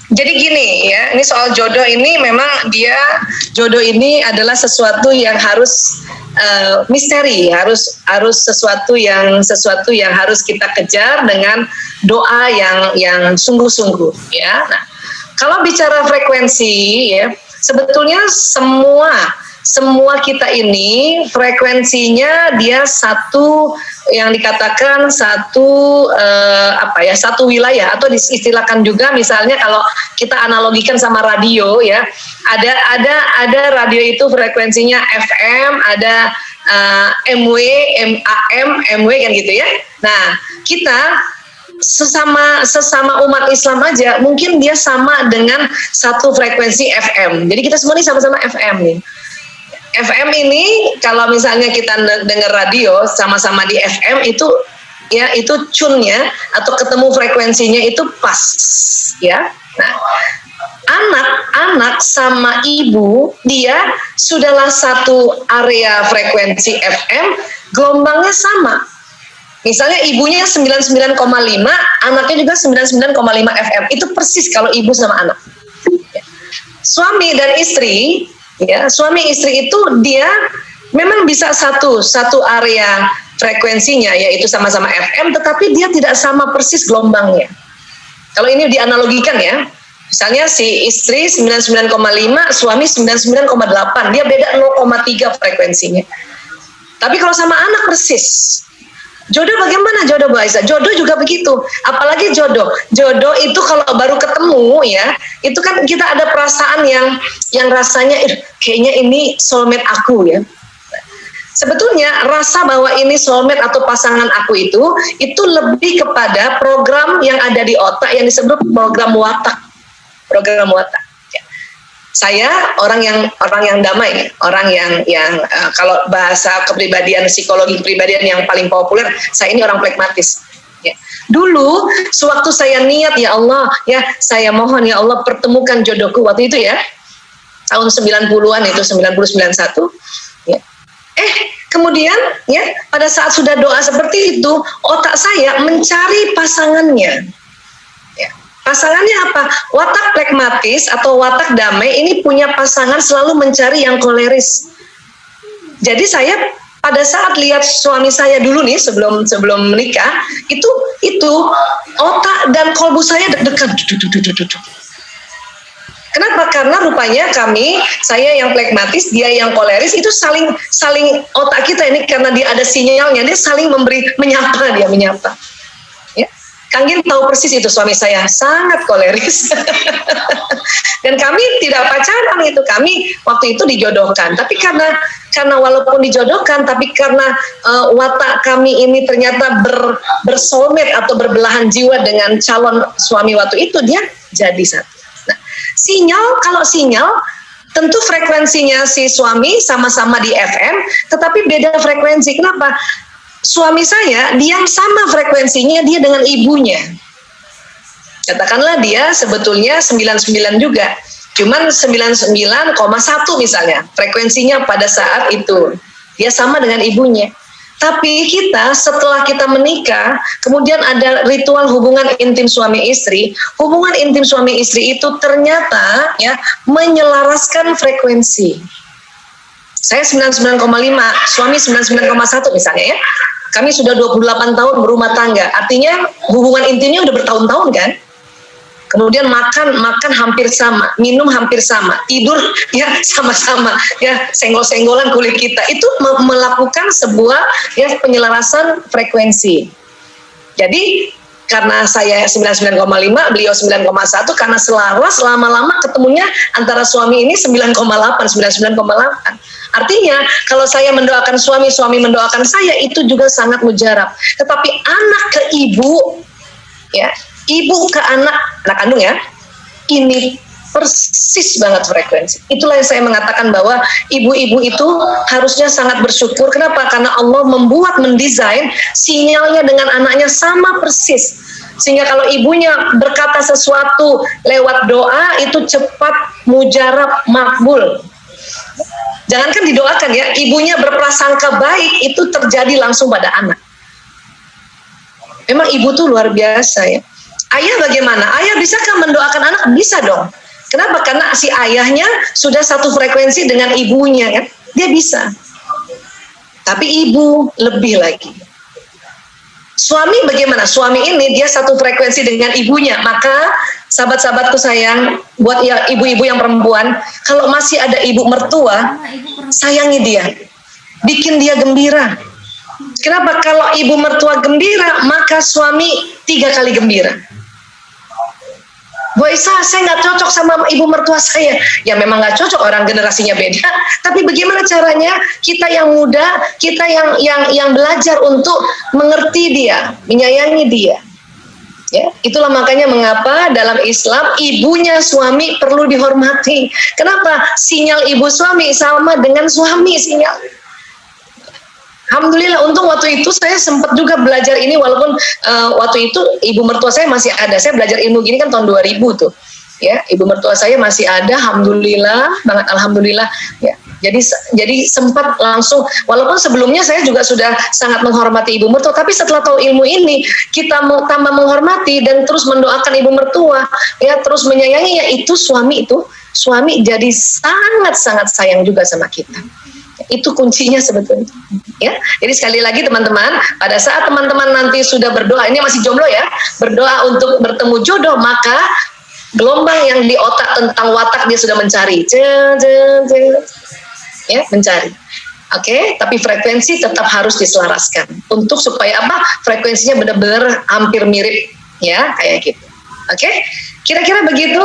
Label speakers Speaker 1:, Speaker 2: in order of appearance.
Speaker 1: Jadi gini ya, ini soal jodoh ini memang jodoh ini adalah sesuatu yang harus misteri, harus sesuatu yang harus kita kejar dengan doa yang sungguh-sungguh ya. Nah, kalau bicara frekuensi ya, sebetulnya semua kita ini frekuensinya dia satu, yang dikatakan satu satu wilayah, atau diistilahkan juga misalnya kalau kita analogikan sama radio ya, ada radio itu frekuensinya FM, ada MW, AM, MW kan gitu ya. Nah, kita sesama umat Islam aja mungkin dia sama dengan satu frekuensi FM. Jadi kita semua ini sama-sama FM nih. FM ini kalau misalnya kita dengar radio sama-sama di FM itu ya, itu tune-nya atau ketemu frekuensinya itu pas ya. Nah, anak sama ibu dia sudahlah satu area frekuensi FM, gelombangnya sama. Misalnya ibunya 99,5, anaknya juga 99,5 FM. Itu persis kalau ibu sama anak. Suami dan istri ya, suami istri itu dia memang bisa satu area frekuensinya, yaitu sama-sama FM, tetapi dia tidak sama persis gelombangnya. Kalau ini dianalogikan ya, misalnya si istri 99,5, suami 99,8, dia beda 0,3 frekuensinya. Tapi kalau sama anak persis. Jodoh bagaimana jodoh Bu Aisyah? Jodoh juga begitu. Apalagi jodoh itu kalau baru ketemu ya, itu kan kita ada perasaan yang rasanya kayaknya ini soulmate aku ya. Sebetulnya rasa bahwa ini soulmate atau pasangan aku itu lebih kepada program yang ada di otak yang disebut program watak. Program watak. Saya orang yang damai, orang yang kalau bahasa kepribadian, psikologi kepribadian yang paling populer, saya ini orang pragmatis. Ya. Dulu sewaktu saya niat, ya Allah, ya saya mohon ya Allah pertemukan jodohku waktu itu ya, tahun 90-an itu 90-91. Ya. Kemudian ya pada saat sudah doa seperti itu, otak saya mencari pasangannya. Pasangannya apa? Watak pragmatis atau watak damai ini punya pasangan selalu mencari yang koleris. Jadi saya pada saat lihat suami saya dulu nih sebelum menikah, itu otak dan kolbu saya deg-degan. Kenapa? Karena rupanya saya yang pragmatis, dia yang koleris, itu saling otak kita ini karena dia ada sinyalnya, dia saling menyapa. Kang Gin tahu persis itu, suami saya sangat koleris. Dan kami tidak pacaran itu, kami waktu itu dijodohkan. Tapi karena walaupun dijodohkan, tapi karena watak kami ini ternyata bersoulmate atau berbelahan jiwa dengan calon suami waktu itu, dia jadi satu. Nah, kalau sinyal tentu frekuensinya si suami sama-sama di FM, tetapi beda frekuensi. Kenapa? Suami saya, dia sama frekuensinya dia dengan ibunya. Katakanlah dia sebetulnya 99 juga. Cuman 99,1 misalnya. Frekuensinya pada saat itu. Dia sama dengan ibunya. Tapi setelah kita menikah, kemudian ada ritual hubungan intim suami istri. Hubungan intim suami istri itu ternyata ya menyelaraskan frekuensi. Saya 99,5, suami 99,1 misalnya ya. Kami sudah 28 tahun berumah tangga. Artinya hubungan intimnya udah bertahun-tahun kan. Kemudian makan hampir sama, minum hampir sama, tidur ya sama-sama, ya senggol-senggolan kulit kita. Itu melakukan sebuah ya penyelarasan frekuensi. Jadi karena saya 99,5, beliau 9,1, karena selaras lama-lama ketemunya antara suami ini 99,8. Artinya kalau saya mendoakan suami mendoakan saya, itu juga sangat mujarab. Tetapi anak ke ibu, ya ibu ke anak kandung ya, ini persis banget frekuensi. Itulah yang saya mengatakan bahwa ibu-ibu itu harusnya sangat bersyukur. Kenapa? Karena Allah mendesain sinyalnya dengan anaknya sama persis. Sehingga kalau ibunya berkata sesuatu lewat doa, itu cepat mujarab, makbul. Jangankan didoakan ya, ibunya berprasangka baik, itu terjadi langsung pada anak. Memang ibu tuh luar biasa ya. Ayah bagaimana? Ayah bisakah mendoakan anak? Bisa dong. Kenapa? Karena si ayahnya sudah satu frekuensi dengan ibunya kan, dia bisa. Tapi ibu lebih lagi. Suami bagaimana? Suami ini dia satu frekuensi dengan ibunya. Maka sahabat-sahabatku sayang, buat ya ibu-ibu yang perempuan, kalau masih ada ibu mertua, sayangi dia, bikin dia gembira. Kenapa? Kalau ibu mertua gembira, maka suami 3 kali gembira. Bu Isa, saya nggak cocok sama ibu mertua saya. Ya memang nggak cocok, orang generasinya beda. Tapi bagaimana caranya kita yang muda, kita yang belajar untuk mengerti dia, menyayangi dia. Ya, itulah makanya mengapa dalam Islam ibunya suami perlu dihormati. Kenapa? Sinyal ibu suami sama dengan suami sinyal. Alhamdulillah, untung waktu itu saya sempat juga belajar ini, walaupun waktu itu ibu mertua saya masih ada. Saya belajar ilmu gini kan tahun 2000 tuh. Ya, ibu mertua saya masih ada, alhamdulillah, banget alhamdulillah. Ya, jadi sempat langsung, walaupun sebelumnya saya juga sudah sangat menghormati ibu mertua, tapi setelah tahu ilmu ini, kita mau tambah menghormati dan terus mendoakan ibu mertua, ya, terus menyayangi, ya itu suami jadi sangat-sangat sayang juga sama kita. Itu kuncinya sebetulnya, ya. Jadi sekali lagi teman-teman, pada saat teman-teman nanti sudah berdoa, ini masih jomblo ya, berdoa untuk bertemu jodoh, maka gelombang yang di otak tentang watak dia sudah mencari, ya, mencari. Oke, tapi frekuensi tetap harus diselaraskan untuk supaya apa? Frekuensinya benar-benar hampir mirip, ya, kayak gitu. Oke, kira-kira begitu.